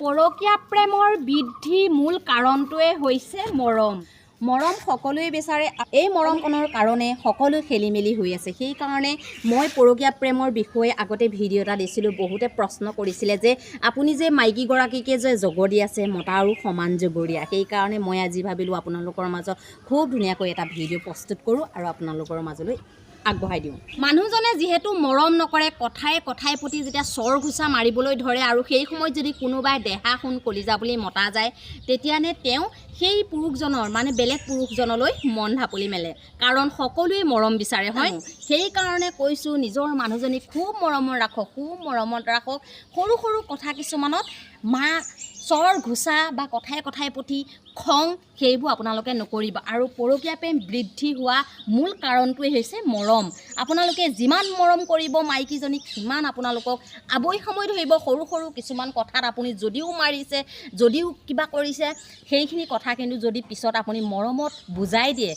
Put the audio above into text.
পৰকীয়া প্ৰেমৰ বৃদ্ধি মূল কাৰণটোৱে হৈছে মৰম। মৰম সকলোৱে বিচাৰে। এই মৰমকণৰ কাৰণে সকলো খেলি মেলি হৈ আছে। সেইকাৰণে মই পৰকীয়া প্ৰেমৰ বিষয়ে আগতে ভিডিঅ' এটা দিছিলোঁ। বহুতে প্ৰশ্ন কৰিছিলে যে আপুনি যে মাইকীগৰাকীকে যে জগৰ দি আছে, মতা আৰু সমান জগৰীয়া। সেইকাৰণে মই আজি ভাবিলোঁ আপোনালোকৰ মাজত খুব ধুনীয়াকৈ এটা ভিডিঅ' প্ৰস্তুত কৰোঁ আৰু আপোনালোকৰ মাজলৈ আগবঢ়াই দিওঁ। মানুহজনে যিহেতু মৰম নকৰে, কথাই প্ৰতি যেতিয়া চৰ ঘোচা মাৰিবলৈ ধৰে আৰু সেই সময়ত যদি কোনোবাই দেহা সোণ কলিজা বুলি মতা যায়, তেতিয়ানে তেওঁ সেই পুৰুষজনৰ মানে বেলেগ পুৰুষজনলৈ মন ঢাপলি মেলে। কাৰণ সকলোৱে মৰম বিচাৰে, হয়। সেইকাৰণে কৈছোঁ নিজৰ মানুহজনীক খুব মৰমত ৰাখক, খুব মৰমত ৰাখক। সৰু সৰু কথা কিছুমানত চৰ ঘোচা বা কথাই প্ৰতি খং, সেইবোৰ আপোনালোকে নকৰিব। আৰু পৰকীয়া প্ৰেম বৃদ্ধি হোৱা মূল কাৰণটোৱে হৈছে মৰম। আপোনালোকে যিমান মৰম কৰিব মাইকীজনীক, সিমান আপোনালোকক আবৈ সময় ধৰিব। সৰু সৰু কিছুমান কথাত আপুনি যদিও মাৰিছে, যদিও কিবা কৰিছে, সেইখিনি কথা কিন্তু যদি পিছত আপুনি মৰমত বুজাই দিয়ে,